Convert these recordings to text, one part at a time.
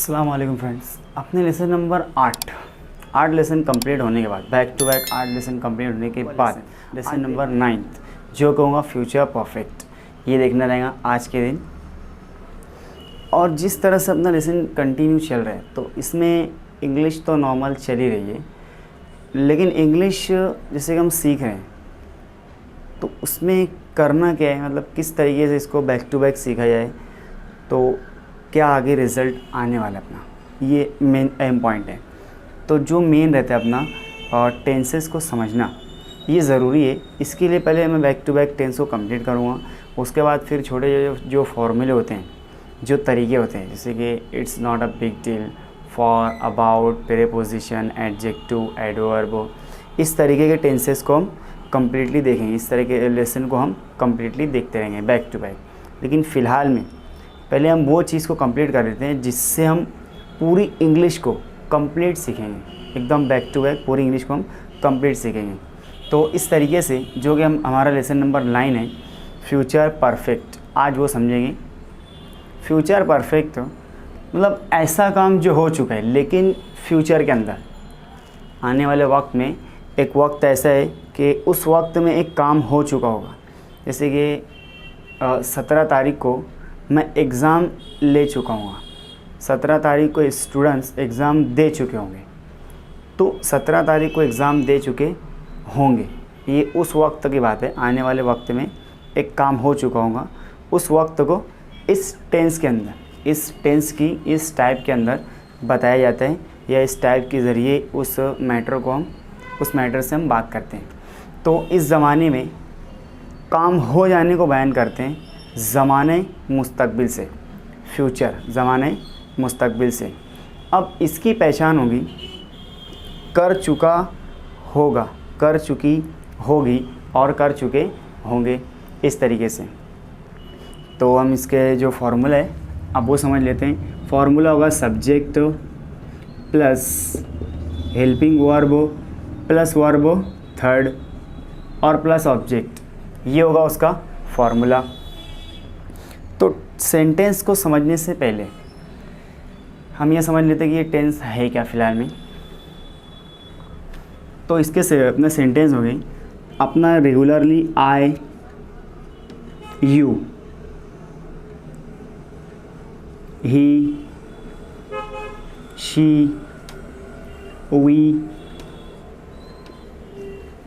अस्सलाम वालेकुम फ्रेंड्स। अपने लेसन नंबर 8 लेसन कंप्लीट होने के बाद, back to back 8 lesson complete होने के बाद लेसन नंबर 9 जो कहूँगा फ्यूचर परफेक्ट, ये देखना रहेगा आज के दिन। और जिस तरह से अपना लेसन कंटिन्यू चल रहा है तो इसमें इंग्लिश तो नॉर्मल चल ही रही है, लेकिन इंग्लिश जैसे कि हम सीख रहे हैं तो उसमें करना क्या है, मतलब किस तरीके से इसको बैक टू बैक सीखा जाए तो क्या आगे रिज़ल्ट आने वाला है अपना, ये मेन अहम पॉइंट है। तो जो मेन रहता है अपना और टेंसेस को समझना ये ज़रूरी है। इसके लिए पहले मैं बैक टू बैक टेंस को कंप्लीट करूँगा, उसके बाद फिर छोटे जो फॉर्मूले होते हैं, जो तरीके होते हैं, जैसे कि it's not a big deal, for, about, preposition, adjective, adverb, इस तरीके के टेंसेस को हम कम्प्लीटली देखेंगे। इस तरह के लेसन को हम कम्प्लीटली देखते रहेंगे बैक टू बैक। लेकिन फ़िलहाल में पहले हम वो चीज़ को कंप्लीट कर देते हैं जिससे हम पूरी इंग्लिश को कंप्लीट सीखेंगे, एकदम बैक टू बैक पूरी इंग्लिश को हम कंप्लीट सीखेंगे। तो इस तरीके से जो कि हमारा लेसन नंबर 9 है फ्यूचर परफेक्ट, आज वो समझेंगे। फ्यूचर परफेक्ट मतलब ऐसा काम जो हो चुका है लेकिन फ्यूचर के अंदर आने वाले वक्त में एक वक्त ऐसा है कि उस वक्त में एक काम हो चुका होगा। जैसे कि 17 तारीख को मैं एग्ज़ाम ले चुका हूँ, 17 तारीख को स्टूडेंट्स एग्ज़ाम दे चुके होंगे, तो 17 तारीख को एग्ज़ाम दे चुके होंगे, ये उस वक्त की बात है। आने वाले वक्त में एक काम हो चुका होगा, उस वक्त को इस टेंस के अंदर, इस टेंस की इस टाइप के अंदर बताया जाता है, या इस टाइप के ज़रिए उस मैटर को हम उस मैटर से हम बात करते हैं। तो इस ज़माने में काम हो जाने को बयान करते हैं ज़माने मुस्तकबिल से, फ्यूचर ज़माने मुस्तकबिल से। अब इसकी पहचान होगी कर चुका होगा, कर चुकी होगी और कर चुके होंगे, इस तरीके से। तो हम इसके जो फार्मूला है अब वो समझ लेते हैं। फार्मूला होगा subject plus helping verb plus verb third और प्लस ऑब्जेक्ट, ये होगा उसका फार्मूला। तो सेंटेंस को समझने से पहले हम ये समझ लेते हैं कि ये टेंस है क्या फ़िलहाल में। तो इसके से अपना सेंटेंस हो गई अपना regularly I, you, he, she, we,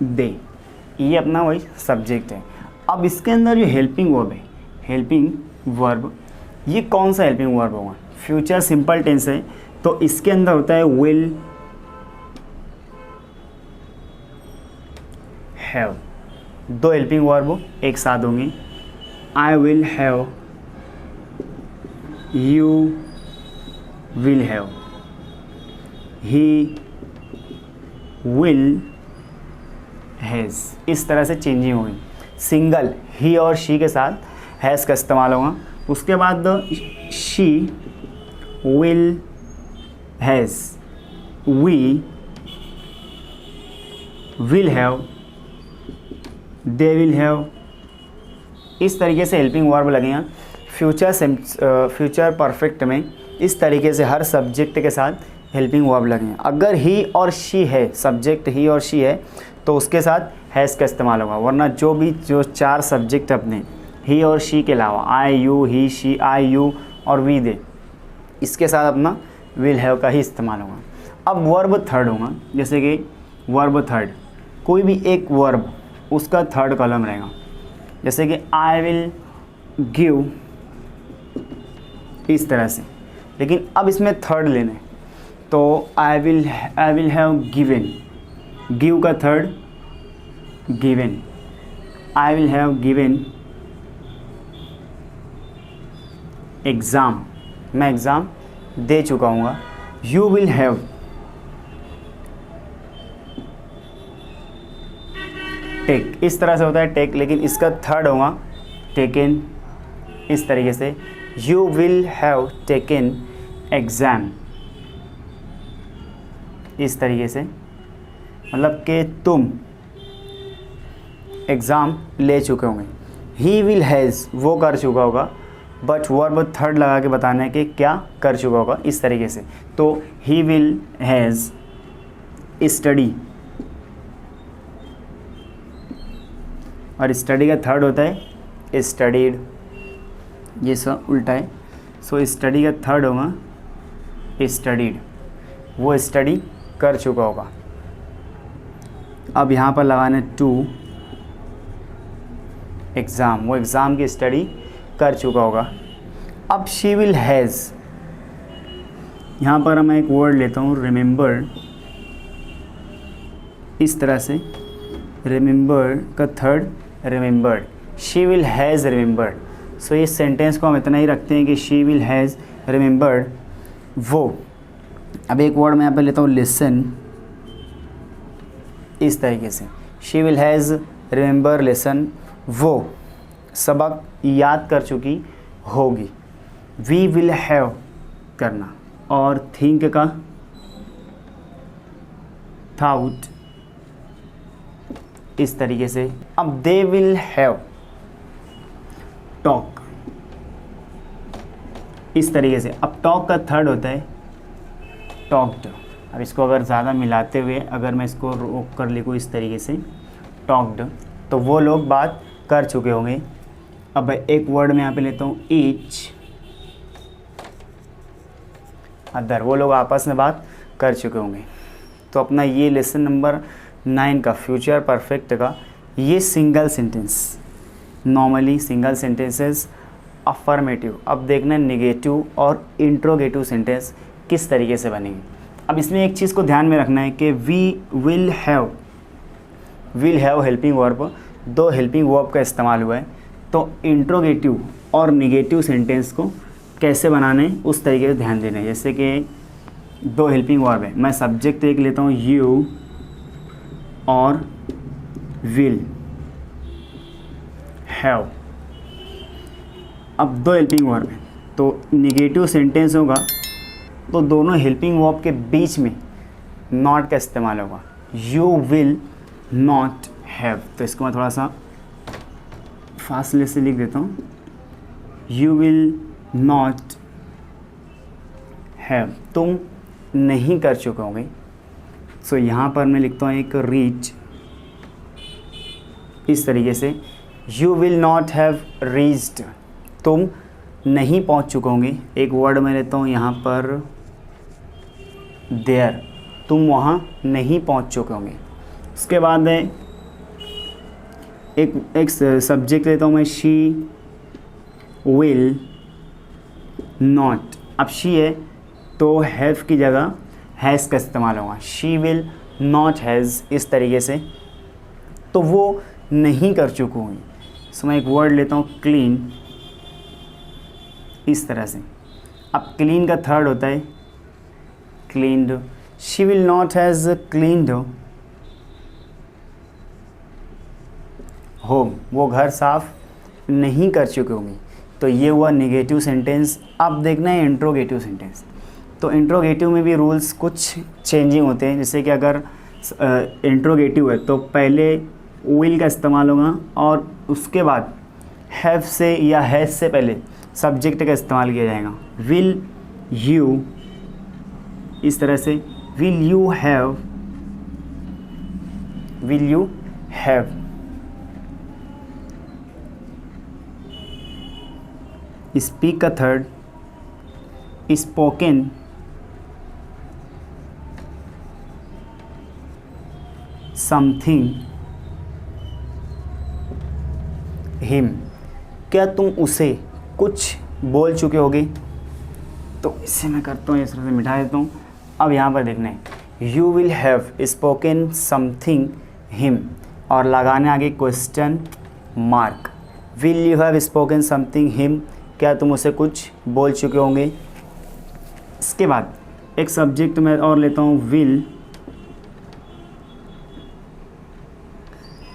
they, ये अपना वही सब्जेक्ट है। अब इसके अंदर जो हेल्पिंग वर्ब है, हेल्पिंग वर्ब, ये कौन सा हेल्पिंग वर्ब होगा? फ्यूचर सिंपल टेंस है तो इसके अंदर होता है विल हैव। दो हेल्पिंग वर्ब एक साथ होंगे, I will have, you will have, he will has, इस तरह से चेंजिंग होगी। सिंगल ही और शी के साथ हैज़ का इस्तेमाल होगा। उसके बाद she will has, we will have, they will have, इस तरीके से हेल्पिंग वर्ब लगेगा। फ्यूचर परफेक्ट में इस तरीके से हर सब्जेक्ट के साथ हेल्पिंग वर्ब लगेंगे। अगर ही और शी है, सब्जेक्ट ही और शी है, तो उसके साथ हैज़ का इस्तेमाल होगा, वरना जो 4 सब्जेक्ट अपने ही और शी के अलावा I, you, he, she, I, you और वी, दे, इसके साथ अपना विल हैव का ही इस्तेमाल होगा। अब वर्ब थर्ड होगा, जैसे कि वर्ब थर्ड, कोई भी एक वर्ब उसका थर्ड कॉलम रहेगा। जैसे कि आई विल गिव, इस तरह से। लेकिन अब इसमें थर्ड लेना है तो I will have given, give का third given, I will have given exam, मैं एग्ज़ाम दे चुका हूँगा। यू विल हैव टेक, इस तरह से होता है टेक, लेकिन इसका थर्ड होगा टेकन, इस तरीके से। You will have taken exam, इस तरीके से, मतलब कि तुम एग्ज़ाम ले चुके होंगे। ही विल हैज़, वो कर चुका होगा, बट वर्ब थर्ड लगा के बताना है कि क्या कर चुका होगा, इस तरीके से। तो ही विल हैज़ स्टडी, और स्टडी का थर्ड होता है स्टडीड, ये सब उल्टा है। सो स्टडी का थर्ड होगा स्टडीड, वो स्टडी कर चुका होगा। अब यहाँ पर लगाना टू एग्ज़ाम, वो एग्ज़ाम की स्टडी कर चुका होगा। अब शी विल हैज़, यहाँ पर मैं एक वर्ड लेता हूँ रिमेंबर, इस तरह से रिमेंबर का third remembered, she will has remembered. So इस सेंटेंस को हम इतना ही रखते हैं कि शी विल हैज़ रिमेंबर्ड वो। अब एक वर्ड मैं यहाँ पर लेता हूँ लिसन, इस तरीके से she will has remember listen, वो सबक याद कर चुकी होगी। वी विल हैव करना, और थिंक का थाउट, इस तरीके से। अब दे विल हैव टॉक, इस तरीके से। अब टॉक का थर्ड होता है टॉक्ड। अब इसको अगर ज़्यादा मिलाते हुए अगर मैं इसको रोक कर लिखूँ इस तरीके से टॉक्ड, तो वो लोग बात कर चुके होंगे। अब एक वर्ड मैं यहाँ पे लेता हूँ ईच अदर, वो लोग आपस में बात कर चुके होंगे। तो अपना ये लेसन नंबर 9 का फ्यूचर परफेक्ट का ये single sentence, normally single sentences affirmative. अब देखना है निगेटिव और इंट्रोगेटिव सेंटेंस किस तरीके से बनेंगे। अब इसमें एक चीज़ को ध्यान में रखना है कि we will have helping verb, दो हेल्पिंग वर्ब का इस्तेमाल हुआ है। तो इंट्रोगेटिव और निगेटिव सेंटेंस को कैसे बनाने उस तरीके से ध्यान देना है। जैसे कि दो हेल्पिंग वर्ब है, मैं सब्जेक्ट एक लेता हूँ यू और विल हैव। अब दो हेल्पिंग वर्ब है, तो निगेटिव सेंटेंस होगा तो दोनों हेल्पिंग वर्ब के बीच में नॉट का इस्तेमाल होगा। यू विल नॉट हैव, तो इसको मैं थोड़ा सा फासले से लिख देता हूँ। यू विल नॉट हैव, तुम नहीं कर चुके होंगे। सो यहाँ पर मैं लिखता हूँ एक रीच, इस तरीके से। You will not have reached, तुम नहीं पहुँच चुके होंगे। एक वर्ड मैं लेता हूँ यहाँ पर देयर, तुम वहाँ नहीं पहुँच चुके होंगे। उसके बाद है एक सब्जेक्ट लेता हूँ मैं शी विल नॉट। अब शी है तो हैव की जगह हैज़ का इस्तेमाल होगा। शी विल नॉट हैज़, इस तरीके से। तो वो नहीं कर चुकी हुई। सो मैं एक वर्ड लेता हूँ क्लीन, इस तरह से। अब क्लीन का थर्ड होता है cleaned. She will not has cleaned home, वो घर साफ नहीं कर चुके होंगे। तो ये हुआ नेगेटिव सेंटेंस। अब देखना है इंट्रोगेटिव सेंटेंस। तो इंट्रोगेटिव में भी रूल्स कुछ चेंजिंग होते हैं। जैसे कि अगर इंट्रोगेटिव है तो पहले विल का इस्तेमाल होगा और उसके बाद हैव से या हैज़ से पहले सब्जेक्ट का इस्तेमाल किया जाएगा। विल यू, इस तरह से। Will you have, will you have. Speak का थर्ड स्पोकन, समथिंग हिम, क्या तुम उसे कुछ बोल चुके होगे। तो इससे मैं करता हूँ, इस तरह से मिटा देता हूँ। अब यहाँ पर देखना है you will have spoken something him और लगाने आगे question mark. Will you have spoken something him, क्या तुम उसे कुछ बोल चुके होंगे। इसके बाद एक सब्जेक्ट मैं और लेता हूँ विल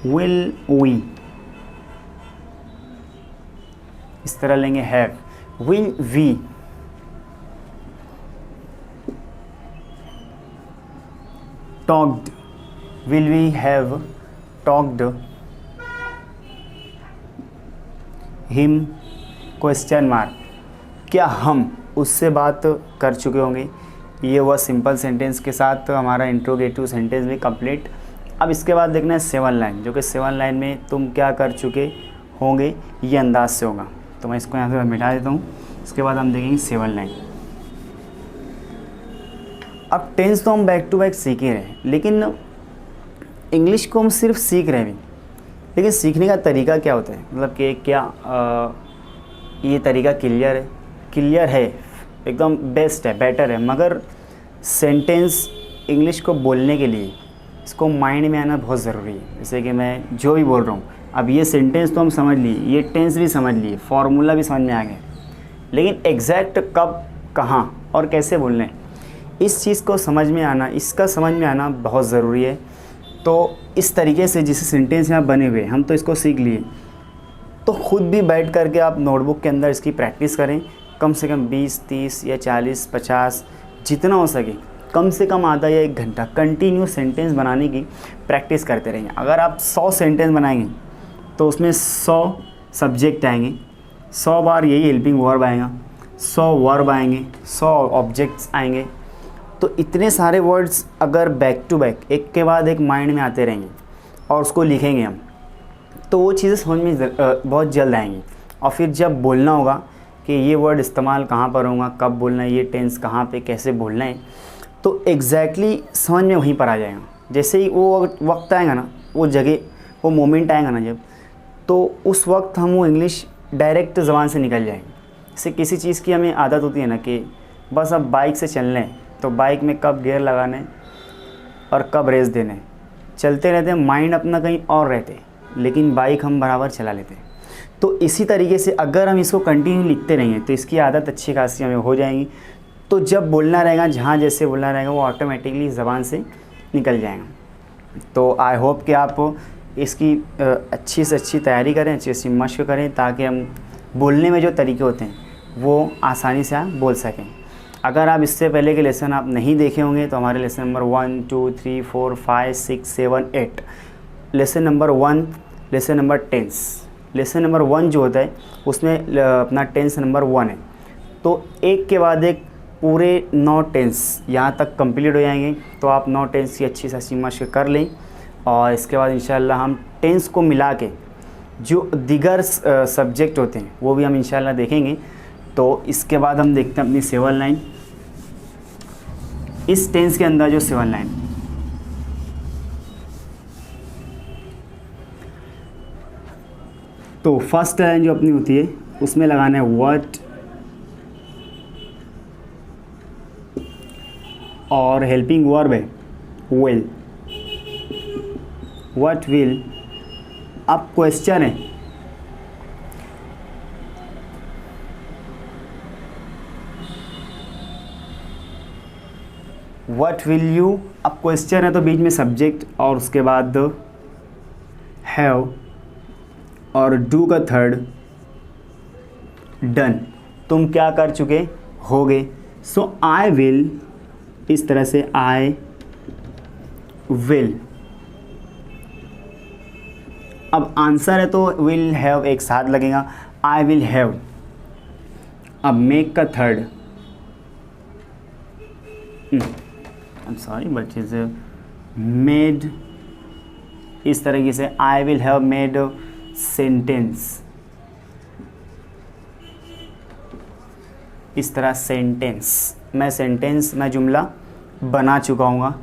वी, इस तरह लेंगे have. Will we, talked, will we have talked him, question mark. क्या हम उससे बात कर चुके होंगे। ये हुआ सिंपल सेंटेंस के साथ हमारा इंट्रोगेटिव सेंटेंस भी कंप्लीट। अब इसके बाद देखना है 7 लाइन, जो कि 7 लाइन में तुम क्या कर चुके होंगे ये अंदाज से होगा। तो मैं इसको यहाँ से मिटा देता हूँ। इसके बाद हम देखेंगे 7 लाइन। अब टेंस तो हम बैक टू बैक सीख ही रहे हैं, लेकिन इंग्लिश को हम सिर्फ सीख रहे हैं भी, लेकिन सीखने का तरीका क्या होता है, मतलब कि क्या ये तरीका क्लियर है एकदम बेस्ट है, बेटर है, मगर सेंटेंस इंग्लिश को बोलने के लिए इसको माइंड में आना बहुत ज़रूरी है। जैसे कि मैं जो भी बोल रहा हूँ, अब ये सेंटेंस तो हम समझ लिए, ये टेंस भी समझ लिए, फार्मूला भी समझ में आ गया, लेकिन एग्जैक्ट कब, कहाँ और कैसे बोलना है, इस चीज़ को समझ में आना, इसका समझ में आना बहुत ज़रूरी है। तो इस तरीके से जिस सेंटेंस यहाँ बने हुए हम तो इसको सीख लिए, तो ख़ुद भी बैठ करके आप नोटबुक के अंदर इसकी प्रैक्टिस करें। कम से कम 20, 30 या 40, 50 जितना हो सके, कम से कम आधा या 1 घंटा कंटिन्यू सेंटेंस बनाने की प्रैक्टिस करते रहेंगे। अगर आप 100 सेंटेंस बनाएंगे तो उसमें 100 सब्जेक्ट आएंगे, 100 बार यही हेल्पिंग वर्ब आएगा, 100 वर्ब आएंगे, 100 ऑब्जेक्ट्स आएंगे। तो इतने सारे वर्ड्स अगर बैक टू बैक एक के बाद एक माइंड में आते रहेंगे और उसको लिखेंगे हम, तो वो चीज़ें समझ में बहुत जल्द आएंगी। और फिर जब बोलना होगा कि ये वर्ड इस्तेमाल कहाँ पर होगा, कब बोलना है, ये टेंस कहाँ पे कैसे बोलना है, तो एग्जैक्टली समझ में वहीं पर आ जाएगा। जैसे ही वो वक्त आएगा ना, वो जगह, वो मोमेंट आएगा ना जब, तो उस वक्त हम वो इंग्लिश डायरेक्ट ज़बान से निकल जाएंगे। जैसे किसी चीज़ की हमें आदत होती है ना कि बस अब बाइक से चलना है, तो बाइक में कब गियर लगाने और कब रेस देने, चलते रहते हैं, माइंड अपना कहीं और रहते, लेकिन बाइक हम बराबर चला लेते हैं। तो इसी तरीके से अगर हम इसको कंटिन्यू लिखते रहेंगे तो इसकी आदत अच्छी खासी हमें हो जाएगी। तो जब बोलना रहेगा, जहाँ जैसे बोलना रहेगा, वो ऑटोमेटिकली ज़बान से निकल जाएगा। तो आई होप कि आप इसकी अच्छी से अच्छी तैयारी करें, अच्छी सी मशक करें, ताकि हम बोलने में जो तरीके होते हैं वो आसानी से आप बोल सकें। अगर आप इससे पहले के लेसन आप नहीं देखे होंगे तो हमारे lesson number 1, 2, 3, 4, 5, 6, 7, 8, lesson number 1, lesson number tense, lesson number 1 जो होता है उसमें अपना टेंस नंबर 1 है। तो एक के बाद एक पूरे 9 टेंस यहाँ तक कंप्लीट हो जाएंगे। तो आप 9 टेंस की अच्छी सी मशक कर लें, और इसके बाद इंशाल्लाह हम टेंस को मिला के जो दीगर सब्जेक्ट होते हैं वो भी हम इंशाल्लाह देखेंगे। तो इसके बाद हम देखते हैं अपनी 7 लाइन। इस टेंस के अंदर जो 7 लाइन, तो फर्स्ट लाइन जो अपनी होती है उसमें लगाना है व्हाट, और हेल्पिंग वर्ब है विल, व्हाट विल। अब क्वेश्चन है, व्हाट विल यू। अब क्वेश्चन है तो बीच में सब्जेक्ट और उसके बाद हैव और डू का थर्ड डन, तुम क्या कर चुके होगे। सो आई विल, इस तरह से आई विल। अब आंसर है तो विल हैव एक साथ लगेगा, आई विल हैव। अब मेक का third, I am sorry but is made, इस तरीके से आई विल हैव मेड सेंटेंस, इस तरह सेंटेंस, मैं जुमला बना चुका हूँगा।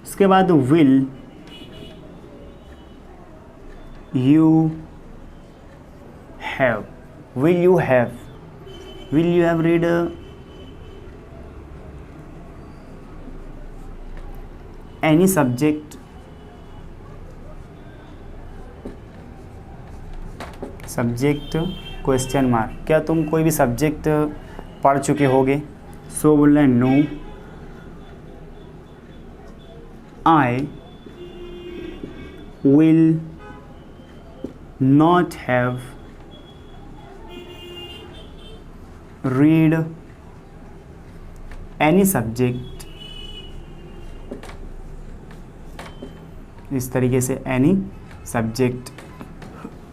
उसके बाद will you have, will you have read any subject, question mark, क्या तुम कोई भी सब्जेक्ट पढ़ चुके होगे। सो बोल रहे हैं no, I will not have read any subject, इस तरीके से एनी सब्जेक्ट,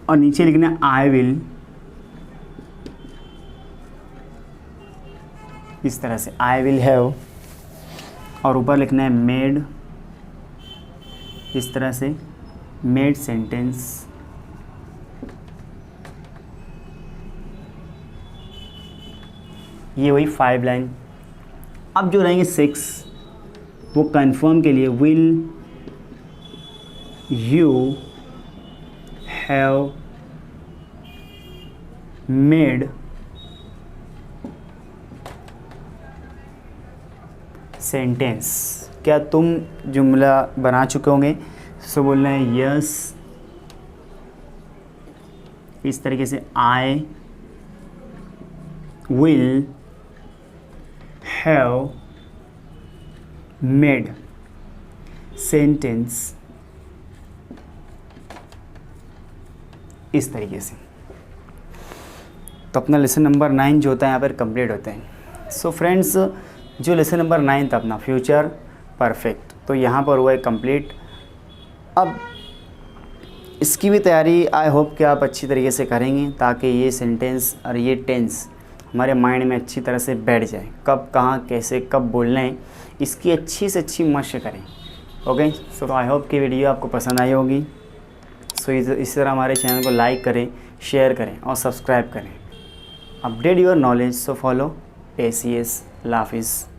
और नीचे लिखना आई विल इस तरह से आई विल हैव, और ऊपर लिखना है मेड, इस तरह से मेड सेंटेंस। ये वही 5 लाइन। अब जो रहेंगे 6, वो कंफर्म के लिए will you have made sentence. क्या तुम जुमला बना चुके होंगे? सो बोलना है यस, इस तरीके से आई विल हैव मेड सेंटेंस, इस तरीके से। तो अपना लेसन नंबर 9 जो होता है यहाँ पर कंप्लीट होते हैं। सो फ्रेंड्स, जो लेसन नंबर 9 था अपना फ्यूचर परफेक्ट, तो यहाँ पर हुआ है कंप्लीट। अब इसकी भी तैयारी आई होप कि आप अच्छी तरीके से करेंगे, ताकि ये सेंटेंस और ये टेंस हमारे माइंड में अच्छी तरह से बैठ जाए। कब, कहाँ, कैसे, कब बोलना है, इसकी अच्छी से अच्छी मशक करें। ओके, सो आई होप कि वीडियो आपको पसंद आई होगी। सो इसी तरह हमारे चैनल को लाइक करें, शेयर करें और सब्सक्राइब करें। Update your knowledge, so follow ACS। अल्लाह हाफिज़।